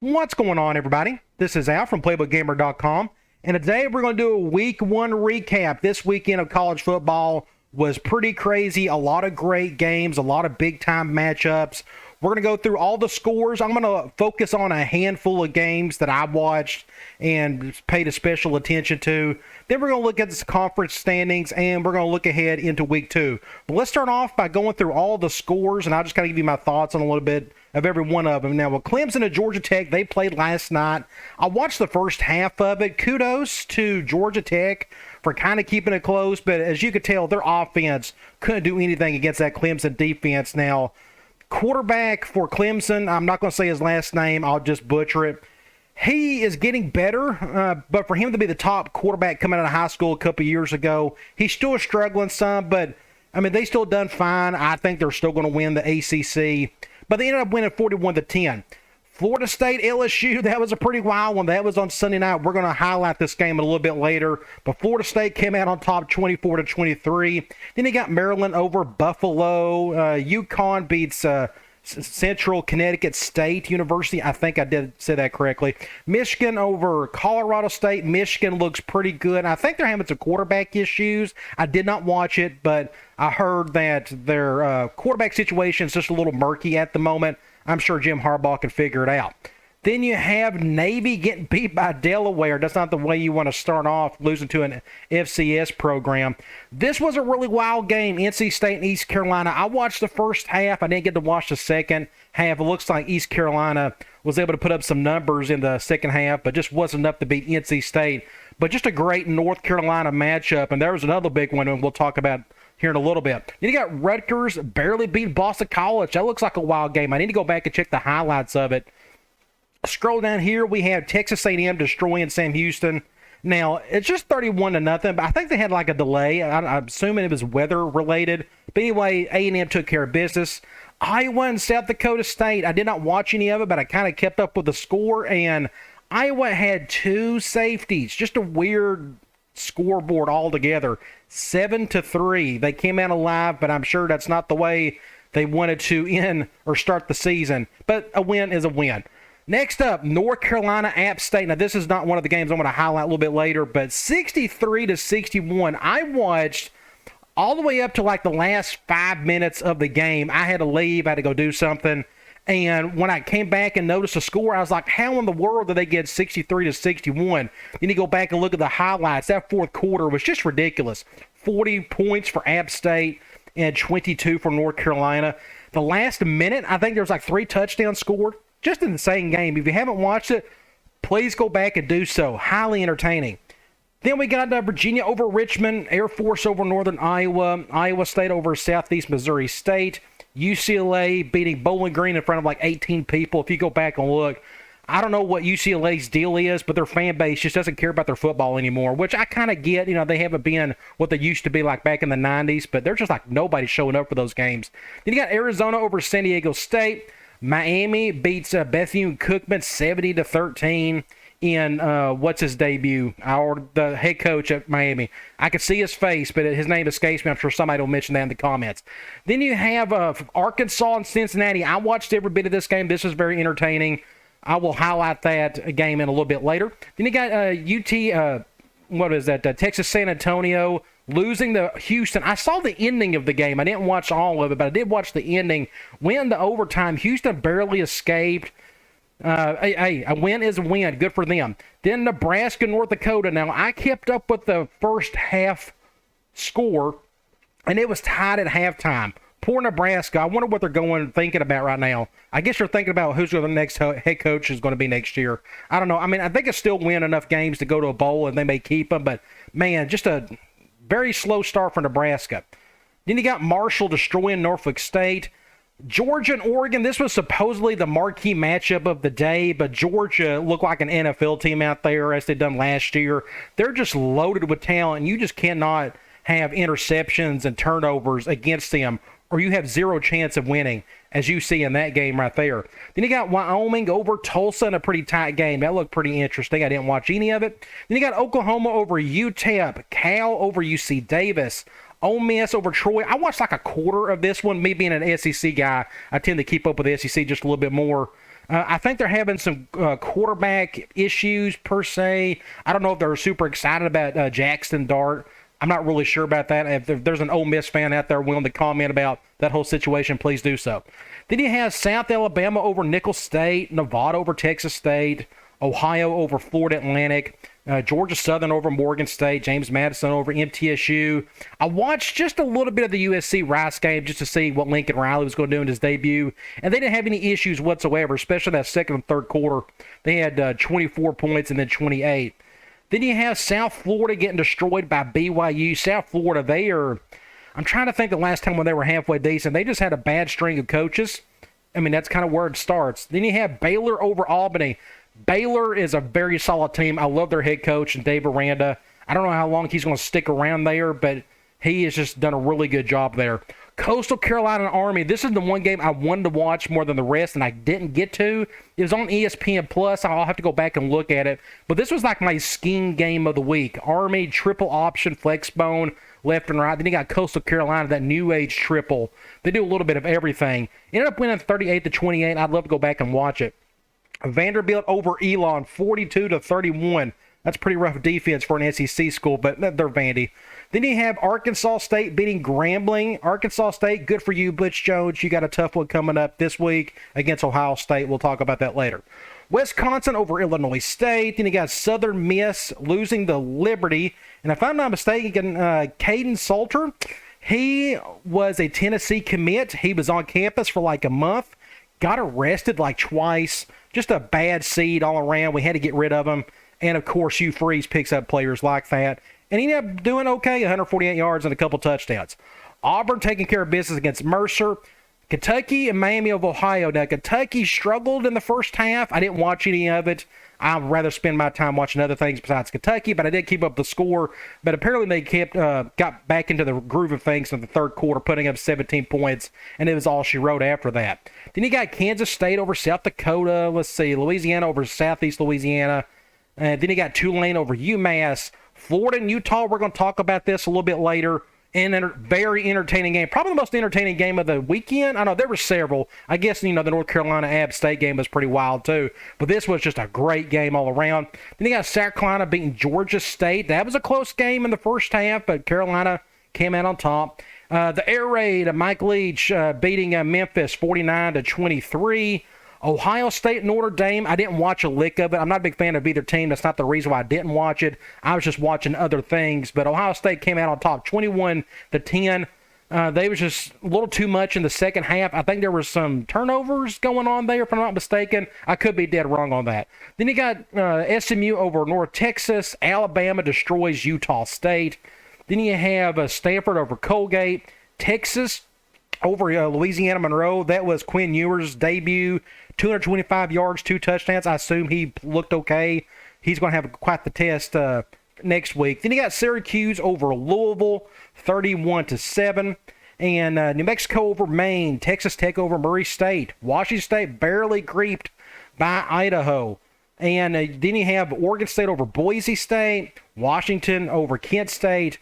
What's going on, everybody? This is Al from PlaybookGamer.com, and today we're going to do a Week 1 recap. This weekend of college football was pretty crazy. A lot of great games, a lot of big-time matchups. We're going to go through all the scores. I'm going to focus on a handful of games that I watched and paid a special attention to. Then we're going to look at the conference standings, and we're going to look ahead into Week 2. But let's start off by going through all the scores, and I'll just kind of give you my thoughts on a little bit of every one of them. Now, with Clemson and Georgia Tech, they played last night. I watched the first half of it. Kudos to Georgia Tech for kind of keeping it close, but as you could tell, their offense couldn't do anything against that Clemson defense. Now, quarterback for Clemson, I'm not going to say his last name, I'll just butcher it. He is getting better, but for him to be the top quarterback coming out of high school a couple years ago, he's still struggling some, but, I mean, they still done fine. I think they're still going to win the ACC, but they ended up winning 41-10. Florida State, LSU, that was a pretty wild one. That was on Sunday night. We're going to highlight this game a little bit later. But Florida State came out on top 24-23. Then you got Maryland over Buffalo. UConn beats Central Connecticut State University. I think I did say that correctly. Michigan over Colorado State. Michigan looks pretty good. I think they're having some quarterback issues. I did not watch it, but I heard that their quarterback situation is just a little murky at the moment. I'm sure Jim Harbaugh can figure it out. Then you have Navy getting beat by Delaware. That's not the way you want to start off, losing to an FCS program. This was a really wild game, NC State and East Carolina. I watched the first half. I didn't get to watch the second half. It looks like East Carolina was able to put up some numbers in the second half, but just wasn't enough to beat NC State. But just a great North Carolina matchup, and there was another big one, and we'll talk about here in a little bit. Then you got Rutgers barely beat Boston College. That looks like a wild game. I need to go back and check the highlights of it. Scroll down here, we have Texas A&M destroying Sam Houston. Now, it's just 31-0, but I think they had like a delay. I'm assuming it was weather related. But anyway, A&M took care of business. Iowa and South Dakota State, I did not watch any of it, but I kind of kept up with the score, and Iowa had two safeties. Just a weird scoreboard altogether. 7-3. They came out alive, but I'm sure that's not the way they wanted to end or start the season. But a win is a win. Next up, North Carolina App State. Now, this is not one of the games I'm going to highlight a little bit later, but 63-61. I watched all the way up to like the last 5 minutes of the game. I had to leave. I had to go do something. And when I came back and noticed the score, I was like, how in the world did they get 63-61? Then you go back and look at the highlights. That fourth quarter was just ridiculous. 40 points for App State and 22 for North Carolina. The last minute, I think there was like 3 touchdowns scored. Just an insane game. If you haven't watched it, please go back and do so. Highly entertaining. Then we got Virginia over Richmond, Air Force over Northern Iowa, Iowa State over Southeast Missouri State, UCLA beating Bowling Green in front of like 18 people. If you go back and look, I don't know what UCLA's deal is, but their fan base just doesn't care about their football anymore, which I kind of get. You know, they haven't been what they used to be like back in the 90s, but they're just like nobody showing up for those games. Then you got Arizona over San Diego State. Miami beats Bethune Cookman 70-13 in what's his debut, the head coach at Miami. I could see his face, but his name escapes me. I'm sure somebody will mention that in the comments. Then you have Arkansas and Cincinnati. I watched every bit of this game. This was very entertaining. I will highlight that game in a little bit later. Then you got Texas San Antonio losing to Houston. I saw the ending of the game. I didn't watch all of it, but I did watch the ending. Went to overtime. Houston barely escaped. A win is a win. Good for them. Then Nebraska, North Dakota. Now, I kept up with the first half score, and it was tied at halftime. Poor Nebraska. I wonder what they're thinking about right now. I guess they're thinking about who's the next head coach is going to be next year. I don't know. I mean, I think they still win enough games to go to a bowl, and they may keep them, but, man, just a very slow start for Nebraska. Then you got Marshall destroying Norfolk State. Georgia and Oregon, this was supposedly the marquee matchup of the day, but Georgia looked like an NFL team out there as they done last year. They're just loaded with talent. You just cannot have interceptions and turnovers against them, or you have zero chance of winning, as you see in that game right there. Then you got Wyoming over Tulsa in a pretty tight game. That looked pretty interesting. I didn't watch any of it. Then you got Oklahoma over UTEP, Cal over UC Davis, Ole Miss over Troy. I watched like a quarter of this one. Me being an SEC guy, I tend to keep up with the SEC just a little bit more. I think they're having some quarterback issues per se. I don't know if they're super excited about Jackson Dart. I'm not really sure about that. If there's an Ole Miss fan out there willing to comment about that whole situation, please do so. Then you have South Alabama over Nicholls State, Nevada over Texas State, Ohio over Florida Atlantic, Georgia Southern over Morgan State, James Madison over MTSU. I watched just a little bit of the USC Rice game just to see what Lincoln Riley was going to do in his debut, and they didn't have any issues whatsoever, especially that second and third quarter. They had 24 points and then 28. Then you have South Florida getting destroyed by BYU. South Florida, I'm trying to think the last time when they were halfway decent. They just had a bad string of coaches. I mean, that's kind of where it starts. Then you have Baylor over Albany. Baylor is a very solid team. I love their head coach, Dave Aranda. I don't know how long he's going to stick around there, but he has just done a really good job there. Coastal Carolina Army. This is the one game I wanted to watch more than the rest, and I didn't get to. It was on ESPN Plus. I'll have to go back and look at it. But this was like my skiing game of the week. Army, triple option, flex bone, left and right. Then you got Coastal Carolina, that new age triple. They do a little bit of everything. Ended up winning 38-28. I'd love to go back and watch it. Vanderbilt over Elon, 42-31. That's pretty rough defense for an SEC school, but they're Vandy. Then you have Arkansas State beating Grambling. Arkansas State, good for you, Butch Jones. You got a tough one coming up this week against Ohio State. We'll talk about that later. Wisconsin over Illinois State. Then you got Southern Miss losing to Liberty. And if I'm not mistaken, Caden Salter, he was a Tennessee commit. He was on campus for like a month. Got arrested like twice. Just a bad seed all around. We had to get rid of him. And, of course, Hugh Freeze picks up players like that. And he ended up doing okay, 148 yards and a couple touchdowns. Auburn taking care of business against Mercer. Kentucky and Miami of Ohio. Now, Kentucky struggled in the first half. I didn't watch any of it. I'd rather spend my time watching other things besides Kentucky, but I did keep up the score. But apparently they got back into the groove of things in the third quarter, putting up 17 points, and it was all she wrote after that. Then you got Kansas State over South Dakota. Let's see, Louisiana over Southeast Louisiana. Then you got Tulane over UMass. Florida and Utah, we're going to talk about this a little bit later. And a very entertaining game. Probably the most entertaining game of the weekend. I know there were several. I guess, the North Carolina App State game was pretty wild too. But this was just a great game all around. Then you got South Carolina beating Georgia State. That was a close game in the first half, but Carolina came out on top. The air raid of Mike Leach beating Memphis 49-23. Ohio State, Notre Dame, I didn't watch a lick of it. I'm not a big fan of either team. That's not the reason why I didn't watch it. I was just watching other things. But Ohio State came out on top 21-10. They was just a little too much in the second half. I think there were some turnovers going on there, if I'm not mistaken. I could be dead wrong on that. Then you got SMU over North Texas. Alabama destroys Utah State. Then you have Stanford over Colgate. Texas over Louisiana Monroe. That was Quinn Ewer's debut. 225 yards, 2 touchdowns. I assume he looked okay. He's going to have quite the test next week. Then you got Syracuse over Louisville, 31-7. And New Mexico over Maine. Texas Tech over Murray State. Washington State barely creeped by Idaho. And then you have Oregon State over Boise State. Washington over Kent State.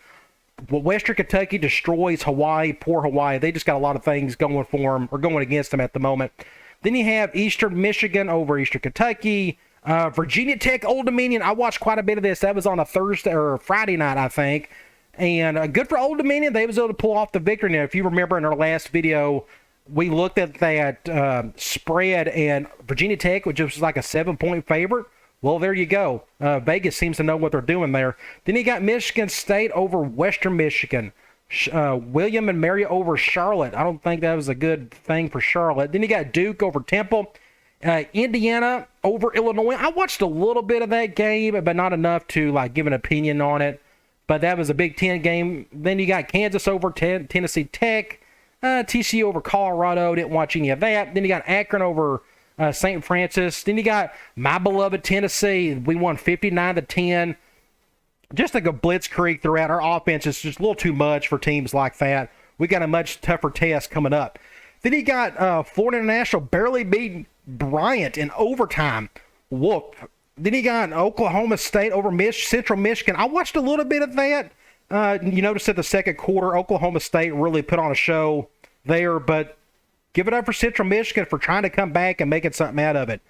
Western Kentucky destroys Hawaii. Poor Hawaii. They just got a lot of things going for them or going against them at the moment. Then you have Eastern Michigan over Eastern Kentucky. Virginia Tech, Old Dominion. I watched quite a bit of this. That was on a Thursday or Friday night, I think. And good for Old Dominion. They was able to pull off the victory. Now, if you remember in our last video, we looked at that spread, and Virginia Tech, which was like a 7-point favorite. Well, there you go. Vegas seems to know what they're doing there. Then you got Michigan State over Western Michigan. William and Mary over Charlotte. I don't think that was a good thing for Charlotte. Then you got Duke over Temple. Indiana over Illinois. I watched a little bit of that game, but not enough to give an opinion on it. But that was a Big Ten game. Then you got Kansas over Tennessee Tech. TCU over Colorado. Didn't watch any of that. Then you got Akron over St. Francis. Then you got my beloved Tennessee. We won 59-10. Just like a blitzkrieg throughout. Our offense is just a little too much for teams like that. We got a much tougher test coming up. Then you got Florida International barely beating Bryant in overtime. Whoop. Then you got Oklahoma State over Central Michigan. I watched a little bit of that. You notice at the second quarter, Oklahoma State really put on a show there, but Give it up for Central Michigan for trying to come back and making something out of it.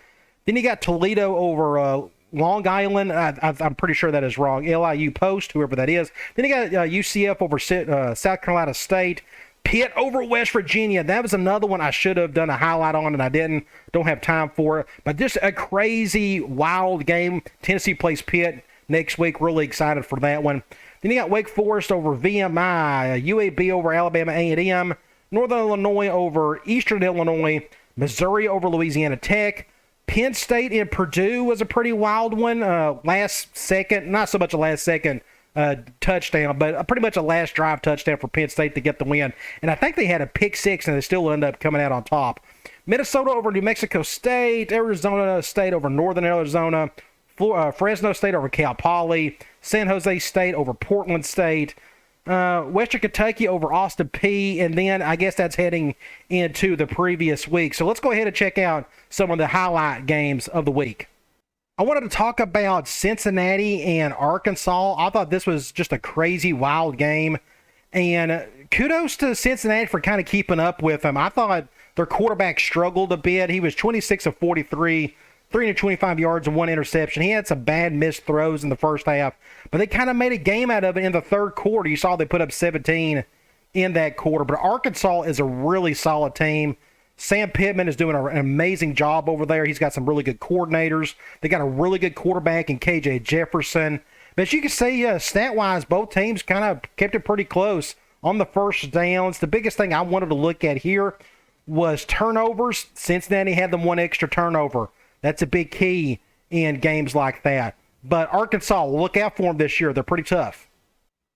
Then you got Toledo over Long Island. I'm pretty sure that is wrong. LIU Post, whoever that is. Then you got UCF over South Carolina State. Pitt over West Virginia. That was another one I should have done a highlight on, and I didn't. Don't have time for it. But just a crazy, wild game. Tennessee plays Pitt next week. Really excited for that one. Then you got Wake Forest over VMI. UAB over Alabama A&M. Northern Illinois over Eastern Illinois. Missouri over Louisiana Tech. Penn State and Purdue was a pretty wild one. Last second, not so much a last second touchdown, but pretty much a last drive touchdown for Penn State to get the win. And I think they had a pick six, and they still ended up coming out on top. Minnesota over New Mexico State. Arizona State over Northern Arizona. Fresno State over Cal Poly. San Jose State over Portland State. Western Kentucky over Austin Peay, and then I guess that's heading into the previous week. So let's go ahead and check out some of the highlight games of the week. I wanted to talk about Cincinnati and Arkansas. I thought this was just a crazy, wild game, and kudos to Cincinnati for kind of keeping up with them. I thought their quarterback struggled a bit. He was 26 of 43, 325 yards and one interception. He had some bad missed throws in the first half, but they kind of made a game out of it in the third quarter. You saw they put up 17 in that quarter, but Arkansas is a really solid team. Sam Pittman is doing an amazing job over there. He's got some really good coordinators. They got a really good quarterback in KJ Jefferson. But as you can see, stat-wise, both teams kind of kept it pretty close on the first downs. The biggest thing I wanted to look at here was turnovers. Cincinnati had them one extra turnover. That's a big key in games like that. But Arkansas, look out for them this year. They're pretty tough.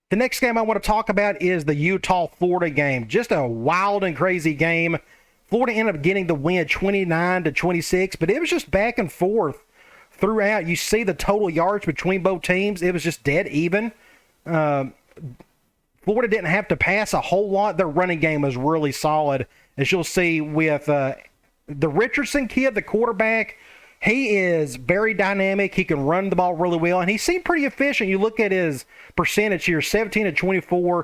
The next game I want to talk about is the Utah-Florida game. Just a wild and crazy game. Florida ended up getting the win 29-26, but it was just back and forth throughout. You see the total yards between both teams. It was just dead even. Florida didn't have to pass a whole lot. Their running game was really solid, as you'll see with the Richardson kid, the quarterback. He is very dynamic. He can run the ball really well, and he seemed pretty efficient. You look at his percentage here, 17-24.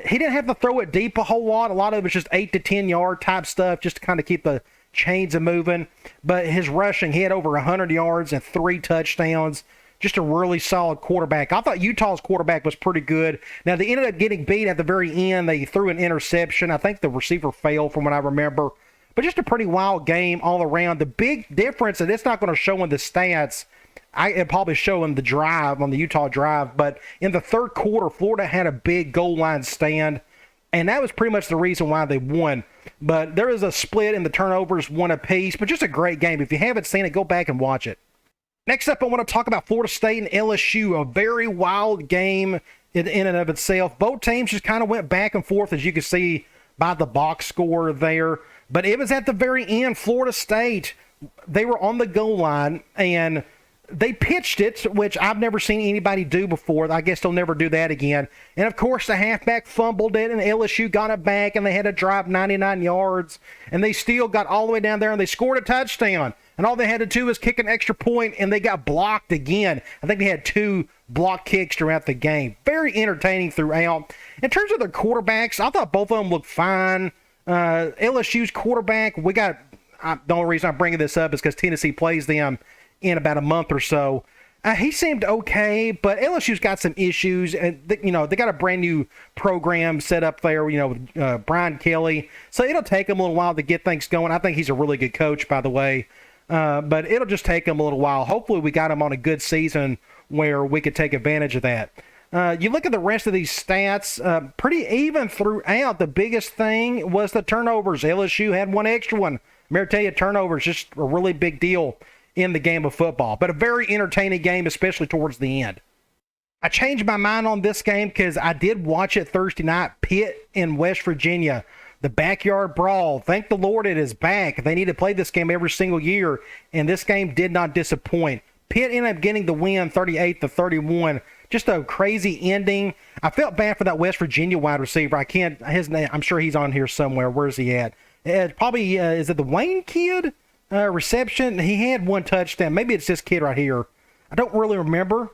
He didn't have to throw it deep a whole lot. A lot of it was just 8 to 10 yard type stuff just to kind of keep the chains a moving. But his rushing, he had over 100 yards and 3 touchdowns. Just a really solid quarterback. I thought Utah's quarterback was pretty good. Now, they ended up getting beat at the very end. They threw an interception. I think the receiver failed from what I remember. But just a pretty wild game all around. The big difference, and it's not going to show in the stats, it'll probably show in the drive, on the Utah drive, but in the third quarter, Florida had a big goal line stand, and that was pretty much the reason why they won. But there is a split in the turnovers, one apiece, but just a great game. If you haven't seen it, go back and watch it. Next up, I want to talk about Florida State and LSU, a very wild game in and of itself. Both teams just kind of went back and forth, as you can see by the box score there. But it was at the very end. Florida State, they were on the goal line, and they pitched it, which I've never seen anybody do before. I guess they'll never do that again. And, of course, the halfback fumbled it, and LSU got it back, and they had to drive 99 yards. And they still got all the way down there, and they scored a touchdown. And all they had to do was kick an extra point, and they got blocked again. I think they had 2 block kicks throughout the game. Very entertaining throughout. In terms of their quarterbacks, I thought both of them looked fine. LSU's quarterback, the only reason I'm bringing this up is because Tennessee plays them in about a month or so. He seemed okay, but LSU's got some issues, and they got a brand new program set up there, with Brian Kelly. So it'll take them a little while to get things going. I think he's a really good coach, by the way, but it'll just take him a little while. Hopefully we got him on a good season where we could take advantage of that. You look at the rest of these stats, pretty even throughout. The biggest thing was the turnovers. LSU had 1 extra one. I'm here to tell you, turnovers just a really big deal in the game of football. But a very entertaining game, especially towards the end. I changed my mind on this game because I did watch it Thursday night, Pitt in West Virginia. The backyard brawl. Thank the Lord it is back. They need to play this game every single year, and this game did not disappoint. Pitt ended up getting the win 38-31. Just a crazy ending. I felt bad for that West Virginia wide receiver. His name, I'm sure he's on here somewhere. Where's he at? Probably, is it the Wayne kid? Reception. He had 1 touchdown. Maybe it's this kid right here. I don't really remember.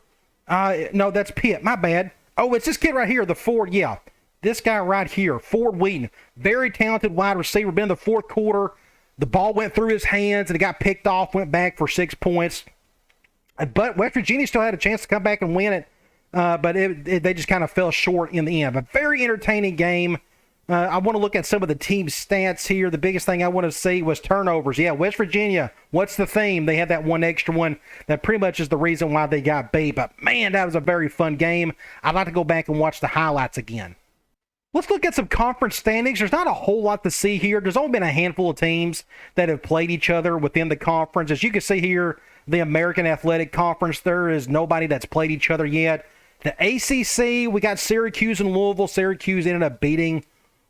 No, that's Pitt. My bad. Oh, it's this kid right here, the Ford. Yeah. This guy right here, Ford Wheaton, very talented wide receiver. Been in the fourth quarter. The ball went through his hands and it got picked off, went back for 6 points. But West Virginia still had a chance to come back and win it. But they just kind of fell short in the end. But very entertaining game. I want to look at some of the team's stats here. The biggest thing I want to see was turnovers. Yeah, West Virginia, what's the theme? They had that one extra one. That pretty much is the reason why they got beat. But, man, that was a very fun game. I'd like to go back and watch the highlights again. Let's look at some conference standings. There's not a whole lot to see here. There's only been a handful of teams that have played each other within the conference. As you can see here, the American Athletic Conference, there is nobody that's played each other yet. The ACC, we got Syracuse and Louisville. Syracuse ended up beating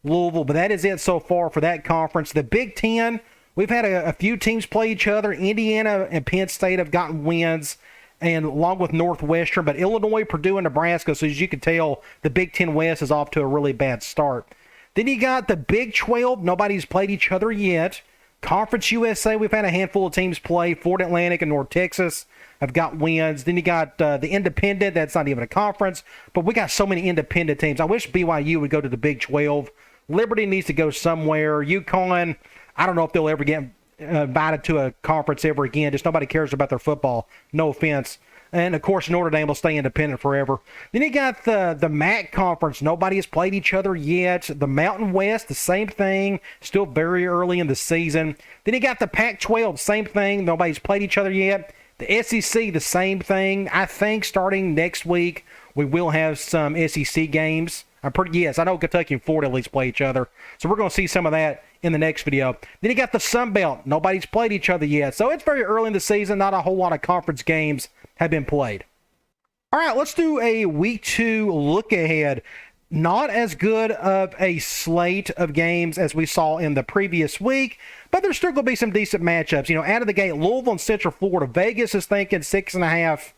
Louisville, but that is it so far for that conference. The Big Ten, we've had a few teams play each other. Indiana and Penn State have gotten wins, and along with Northwestern, but Illinois, Purdue, and Nebraska, so as you can tell, the Big Ten West is off to a really bad start. Then you got the Big 12. Nobody's played each other yet. Conference USA, we've had a handful of teams play. Florida Atlantic and North Texas have got wins. Then you got the Independent. That's not even a conference, but we got so many independent teams. I wish BYU would go to the Big 12. Liberty needs to go somewhere. UConn, I don't know if they'll ever get invited to a conference ever again. Just nobody cares about their football. No offense. And, of course, Notre Dame will stay independent forever. Then you got the MAC conference. Nobody has played each other yet. The Mountain West, the same thing. Still very early in the season. Then you got the Pac-12, same thing. Nobody's played each other yet. The SEC, the same thing. I think starting next week, we will have some SEC games. Yes, I know Kentucky and Florida at least play each other. So we're going to see some of that in the next video. Then you got the Sun Belt. Nobody's played each other yet. So it's very early in the season. Not a whole lot of conference games have been played. All right, let's do a week 2 look ahead. Not as good of a slate of games as we saw in the previous week, but there's still going to be some decent matchups. You know, out of the gate, Louisville and Central Florida. Vegas is thinking 6.5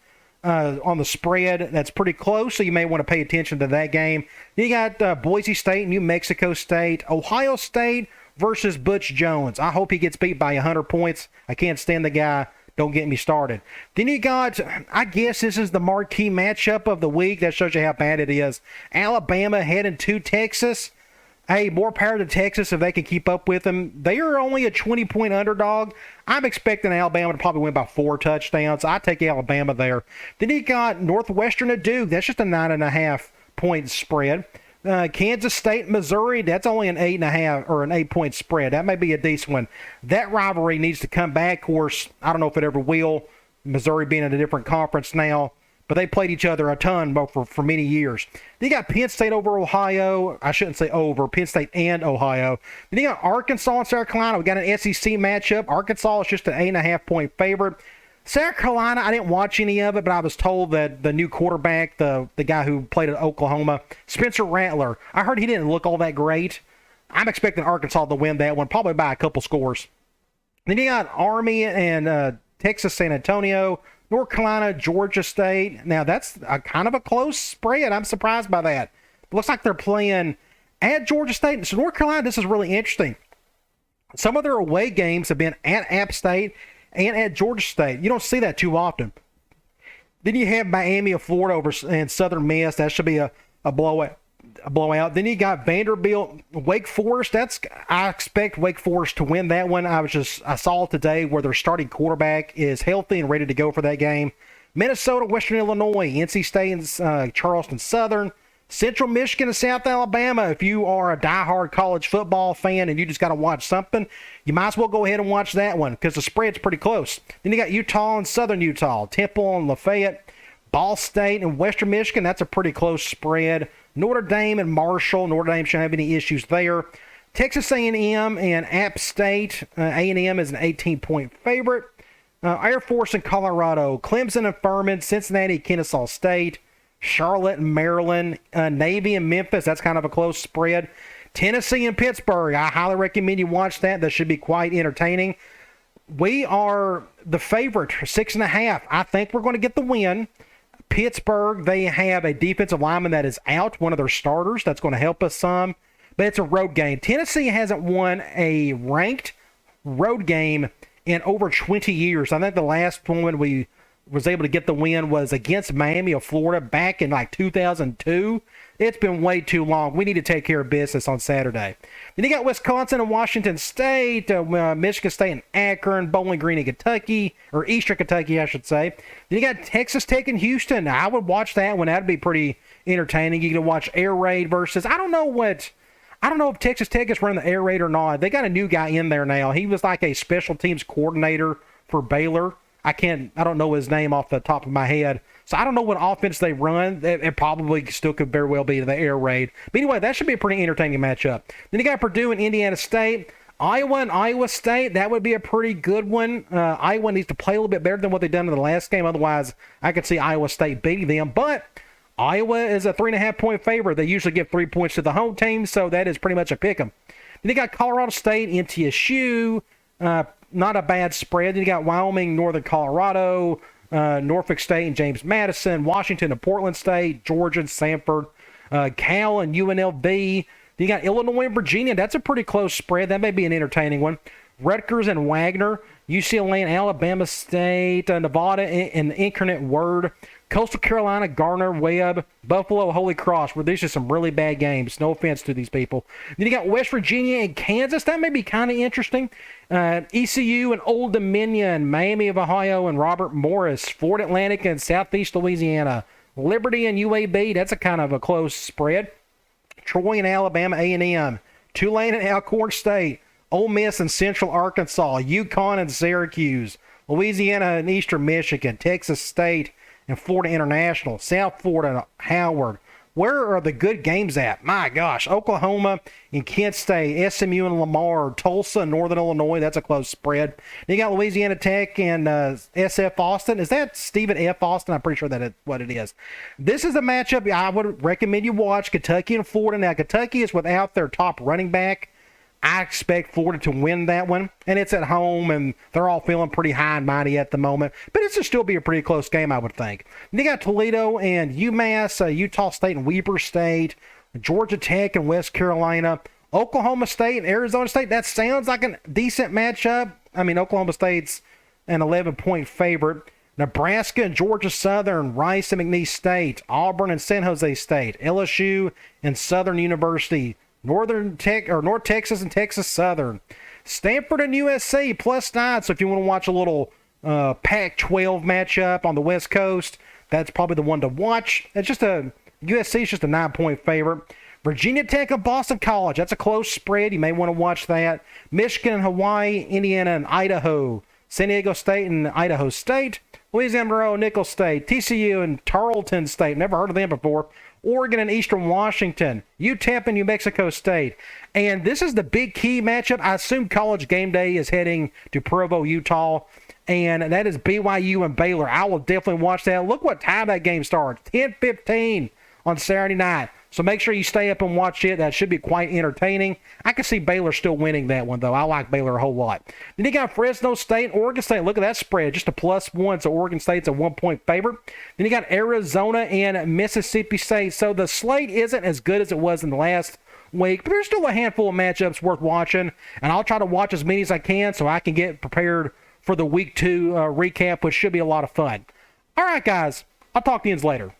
on the spread. That's pretty close, so you may want to pay attention to that game. Then you got Boise State, New Mexico State, Ohio State versus Butch Jones. I hope he gets beat by 100 points. I can't stand the guy. Don't get me started. Then you got, I guess this is the marquee matchup of the week. That shows you how bad it is. Alabama heading to Texas. Hey, more power to Texas if they can keep up with them. They are only a 20-point underdog. I'm expecting Alabama to probably win by 4 touchdowns. I take Alabama there. Then you got Northwestern and Duke. That's just a 9.5-point spread. Kansas State, Missouri, that's only an 8.5 or an 8-point spread. That may be a decent one. That rivalry needs to come back. Of course, I don't know if it ever will. Missouri being in a different conference now, but they played each other a ton for many years. Then you got Penn State over Ohio. I shouldn't say over. Penn State and Ohio. Then you got Arkansas and South Carolina. We got an SEC matchup. Arkansas is just an 8.5-point favorite. South Carolina, I didn't watch any of it, but I was told that the new quarterback, the guy who played at Oklahoma, Spencer Rattler, I heard he didn't look all that great. I'm expecting Arkansas to win that one, probably by a couple scores. Then you got Army and Texas San Antonio, North Carolina, Georgia State. Now, that's kind of a close spread. I'm surprised by that. It looks like they're playing at Georgia State. So North Carolina, this is really interesting. Some of their away games have been at App State and at Georgia State. You don't see that too often. Then you have Miami of Florida over and Southern Miss. That should be a blowout. Then you got Vanderbilt, Wake Forest. I expect Wake Forest to win that one. I saw today where their starting quarterback is healthy and ready to go for that game. Minnesota, Western Illinois, NC State, and Charleston Southern. Central Michigan and South Alabama. If you are a diehard college football fan and you just got to watch something, you might as well go ahead and watch that one because the spread's pretty close. Then you got Utah and Southern Utah, Temple and Lafayette, Ball State and Western Michigan. That's a pretty close spread. Notre Dame and Marshall. Notre Dame shouldn't have any issues there. Texas A&M and App State. A&M is an 18-point favorite. Air Force and Colorado. Clemson and Furman. Cincinnati, Kennesaw State. Charlotte and Maryland, Navy and Memphis. That's kind of a close spread. Tennessee and Pittsburgh. I highly recommend you watch that. That should be quite entertaining. We are the favorite, 6.5. I think we're going to get the win. Pittsburgh, they have a defensive lineman that is out, one of their starters. That's going to help us some. But it's a road game. Tennessee hasn't won a ranked road game in over 20 years. I think the last one we was able to get the win was against Miami of Florida back in like 2002. It's been way too long. We need to take care of business on Saturday. Then you got Wisconsin and Washington State, Michigan State and Akron, Bowling Green and Kentucky, or Eastern Kentucky, I should say. Then you got Texas Tech and Houston. I would watch that one. That'd be pretty entertaining. You can watch Air Raid versus, I don't know if Texas Tech is running the air raid or not. They got a new guy in there now. He was like a special teams coordinator for Baylor. I don't know his name off the top of my head. So I don't know what offense they run. It probably still could very well be the air raid. But anyway, that should be a pretty entertaining matchup. Then you got Purdue and Indiana State. Iowa and Iowa State, that would be a pretty good one. Iowa needs to play a little bit better than what they've done in the last game. Otherwise, I could see Iowa State beating them. But Iowa is a 3.5-point favorite. They usually give 3 points to the home team, so that is pretty much a pick 'em. Then you got Colorado State, NTSU, not a bad spread. Then you got Wyoming, Northern Colorado, Norfolk State and James Madison, Washington and Portland State, Georgia and Sanford, Cal and UNLV. Then you got Illinois and Virginia. That's a pretty close spread. That may be an entertaining one. Rutgers and Wagner, UCLA and Alabama State, Nevada and the Incarnate Word, Coastal Carolina, Garner, Webb, Buffalo, Holy Cross, where these are some really bad games. No offense to these people. Then you got West Virginia and Kansas. That may be kind of interesting. ECU and Old Dominion, Miami of Ohio and Robert Morris, Fort Atlantic and Southeast Louisiana, Liberty and UAB. That's a kind of a close spread. Troy and Alabama A&M, Tulane and Alcorn State, Ole Miss and Central Arkansas, UConn and Syracuse, Louisiana and Eastern Michigan, Texas State and Florida International, South Florida and Howard. Where are the good games at? My gosh, Oklahoma and Kent State, SMU and Lamar, Tulsa and Northern Illinois. That's a close spread. Then you got Louisiana Tech and SF Austin. Is that Stephen F. Austin? I'm pretty sure that's what it is. This is a matchup I would recommend you watch, Kentucky and Florida. Now, Kentucky is without their top running back. I expect Florida to win that one, and it's at home, and they're all feeling pretty high and mighty at the moment. But it should still be a pretty close game, I would think. And you got Toledo and UMass, Utah State and Weber State, Georgia Tech and West Carolina, Oklahoma State and Arizona State. That sounds like a decent matchup. I mean, Oklahoma State's an 11-point favorite. Nebraska and Georgia Southern, Rice and McNeese State, Auburn and San Jose State, LSU and Southern University, North Texas and Texas Southern, Stanford and USC +9. So if you want to watch a little Pac-12 matchup on the West Coast, that's probably the one to watch. USC is just a 9-point favorite. Virginia Tech and Boston College, that's a close spread. You may want to watch that. Michigan and Hawaii, Indiana and Idaho, San Diego State and Idaho State, Louisiana Monroe, Nicholls State, TCU and Tarleton State. Never heard of them before. Oregon and Eastern Washington, UTEP and New Mexico State. And this is the big key matchup. I assume College Game Day is heading to Provo, Utah, and that is BYU and Baylor. I will definitely watch that. Look what time that game starts, 10:15 on Saturday night. So make sure you stay up and watch it. That should be quite entertaining. I can see Baylor still winning that one, though. I like Baylor a whole lot. Then you got Fresno State and Oregon State. Look at that spread, just a +1, so Oregon State's a 1-point favorite. Then you got Arizona and Mississippi State. So the slate isn't as good as it was in the last week, but there's still a handful of matchups worth watching, and I'll try to watch as many as I can so I can get prepared for the Week 2 recap, which should be a lot of fun. All right, guys. I'll talk to you later.